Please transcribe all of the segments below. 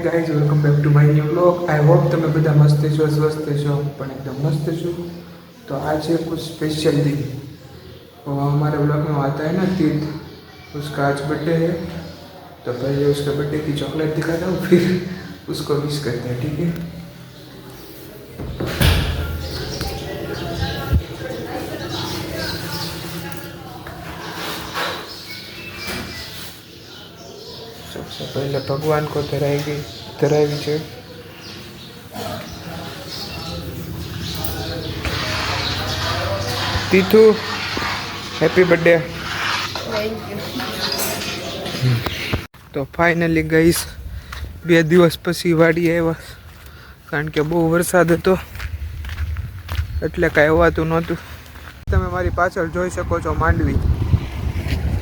Guys welcome back to my new vlog. I hope તમે બધા મસ્ત છો, સ્વસ્થ છો, પણ एकदम मस्त છું। तो आज है कुछ स्पेशल दिन। वो हमारे ब्लॉग में आता है ना तीर्थ, उसका आज बर्थडे है। तो पहले उसका बर्थडे की चॉकलेट दिखाता हूँ, फिर उसको विश करते हैं, ठीक है। सबसे पहले भगवान को धराई છે। તીથુ હેપી બર્થડે। તો ફાઇનલી ગાઈસ 2 દિવસ પછી વાડી આવ્યા, કારણ કે બહુ વરસાદ હતો એટલે કાંઈ હોવાતું નહોતું। તમે મારી પાછળ જોઈ શકો છો માંડવી।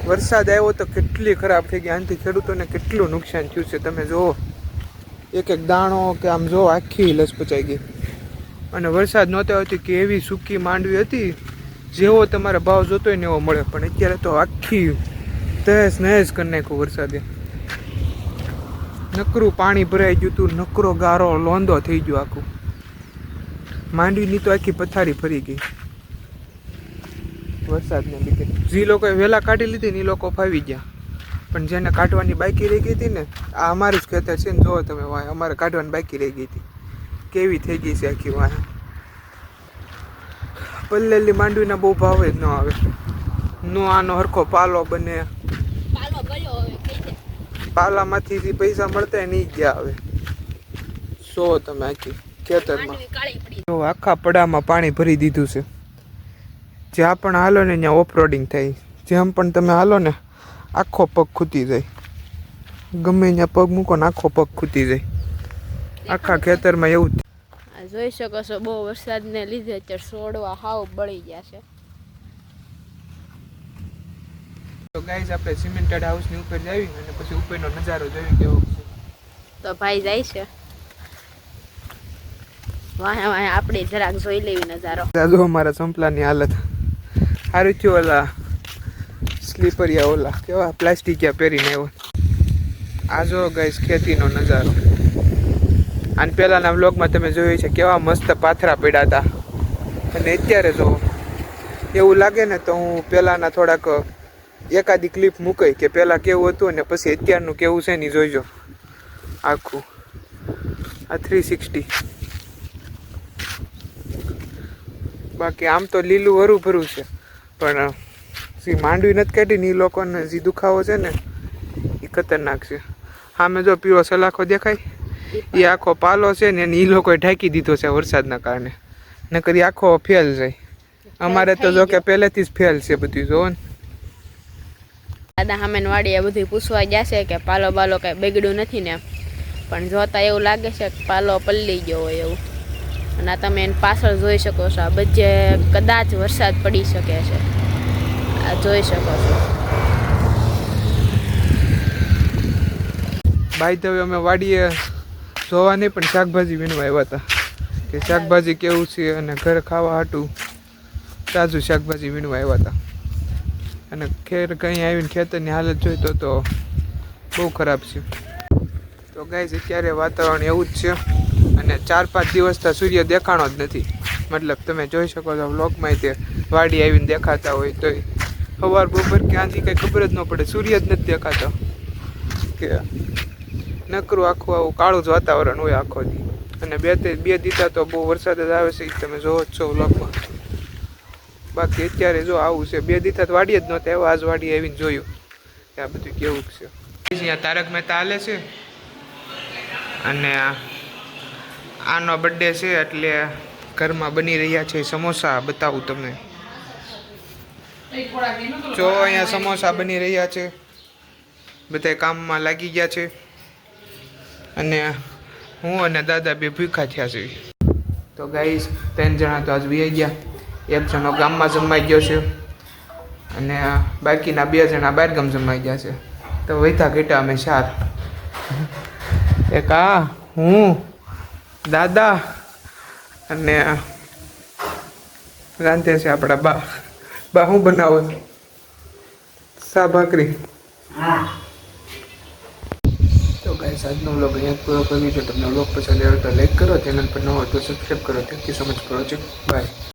વરસાદ આવ્યો તો કેટલી ખરાબ થઈ ગઈ, આનાથી ખેડૂતોને કેટલું નુકસાન થયું છે। તમે જુઓ, એક એક દાણો કે આમ જો આખી લસપચાઈ ગઈ। અને વરસાદ નહોતો આવતી કે એવી સૂકી માંડવી હતી, જેવો તમારે ભાવ જોતો હોય ને એવો મળે, પણ અત્યારે તો આખી તહેસ નહેસ કરી નાખ્યું વરસાદે। નકરું પાણી ભરાઈ ગયું હતું, નકરો ગારો લોંદો થઈ ગયો આખું। માંડવીની તો આખી પથારી ફરી ગઈ વરસાદને લીધે। જે લોકોએ વહેલા કાઢી લીધી ને એ લોકો ફાવી ગયા, પણ જેને કાઢવાની બાકી રહી ગઈ હતી ને, આ અમારું જ ખેતર છે ને, જુઓ તમે વાહ અમારે કાઢવાની બાકી રહી ગઈ હતી, કેવી થઈ ગઈ છે આખી વાહ। પલ્લેલી માંડવીના બહુ ભાવ જ ન આવે, નો આનો હરખો પાલો બને, પાલામાંથી જે પૈસા મળતા હોય ને એ ગયા આવે। સો તમે આખી ખેતરમાં તો આખા પડામાં પાણી ભરી દીધું છે। જ્યાં પણ હાલો ને ત્યાં ઓફ રોડિંગ થાય, જેમ પણ તમે હાલો ને આખો પગ ખૂટી જાય, ગમે ત્યાં પગ મૂકો ને આખો પગ ખૂટી જાય। આખા ખેતરમાં એવું જોઈ શકો છો, બહુ વરસાદને લીધે અત્યારે છોડવા હાવ બળી ગયા છે। તો ગાઈસ આપણે સિમેન્ટેડ હાઉસની ઉપર જાવી અને પછી ઉપરનો નજારો જોઈ કેવો છે। તો ભાઈ જાય છે વાહ વાહ, આપણે જરાક જોઈ લેવી નજારો। જો અમારા સંપલાની હાલત સારું થયું, ઓલા સ્લીપરિયા ઓલા કેવા પ્લાસ્ટિકિયા પહેરીને આવ્યો। આ જો ગાઈસ ખેતીનો નજારો। અને પહેલાંના વ્લોગમાં તમે જોયું છે કેવા મસ્ત પાથરા પડ્યા હતા, અને અત્યારે જો એવું લાગે ને તો હું પહેલાંના થોડાક એકાદી ક્લિપ મૂકાઈ કે પહેલાં કેવું હતું ને પછી અત્યારનું કેવું છે ને જોઈજો આખું આ 360। બાકી આમ તો લીલું હરું ભરું છે, પણ જે માંડવી નથી કાઢી ને એ લોકોને જે દુખાવો છે ને એ ખતરનાક છે। સામે જો પીળો સલાખો દેખાય, એ આખો પાલો છે ને એ લોકોએ ઢાંકી દીધો છે વરસાદના કારણે, નકર એ આખો ફેલ જાય। અમારે તો જો કે પહેલેથી જ ફેલ છે બધું, જોવો ને। દાદા સામે વાડીએ બધું પૂછવા ગયા છે કે પાલો બાલો કાંઈ બગડ્યું નથી ને, પણ જોતા એવું લાગે છે કે પાલો પલળી ગયો હોય એવું। અને આ તમે એની પાછળ જોઈ શકો છો, આ બધે કદાચ વરસાદ પડી શકે છે, આ જોઈ શકો છો। બાય ધ વે અમે વાડીએ જોવા નહીં પણ શાકભાજી વીણવા આવ્યા હતા કે શાકભાજી કેવું છે, અને ઘરે ખાવા હાટું તાજું શાકભાજી વીણવા આવ્યા હતા। અને ખેર કંઈ આવીને ખેતરની હાલત જોઈ તો બહુ ખરાબ છે। તો ગાઈઝ અત્યારે વાતાવરણ એવું જ છે, અને 4-5 દિવસથી સૂર્ય દેખાણો જ નથી। મતલબ તમે જોઈ શકો છો વ્લોગમાં તે વાડી આવીને દેખાતા હોય તો સવાર બપોર ક્યાંથી કંઈ ખબર જ ન પડે, સૂર્ય જ નથી દેખાતો, કે નકરું આખું આવું કાળું જ વાતાવરણ હોય આખો દી। અને બે દીધા તો બહુ વરસાદ જ આવે છે, તમે જોવો જ છો વ્લોગમાં। બાકી અત્યારે જો આવું છે, 2 દીધા તો વાડીએ જ નહોતા આવ્યા, આજ વાડી આવીને જોયું કે આ બધું કેવું છે। અહીંયા તારક મહેતા હાલે છે, અને આનો બર્થડે છે એટલે ઘરમાં બની રહ્યા છે સમોસા। બતાવું તમને, જો અહીંયા સમોસા બની રહ્યા છે, બધા કામમાં લાગી ગયા છે, અને હું અને દાદા બે ભૂખા થયા છે। તો ગાઈસ 3 જણા તો આજ વી ગયા, 1 જણો ગામમાં જમાઈ ગયો છે, અને બાકીના 2 જણા બહાર ગામ જમાઈ ગયા છે। તો વૈથા ઘટ્યા અમે 4, એક આ હું, દાદા, અને રાંધે છે આપણા બા શું બનાવો છો? શા ભાખરી? તો ગાઈસ આજનો વ્લોગ અહીંયા જ પૂરો કર્યો. જો તમને વ્લોગ પસંદ આવ્યો તો લાઈક કરો, ચેનલ પર ન હોય તો સબસ્ક્રાઈબ કરો. Thank you so much for watching. By.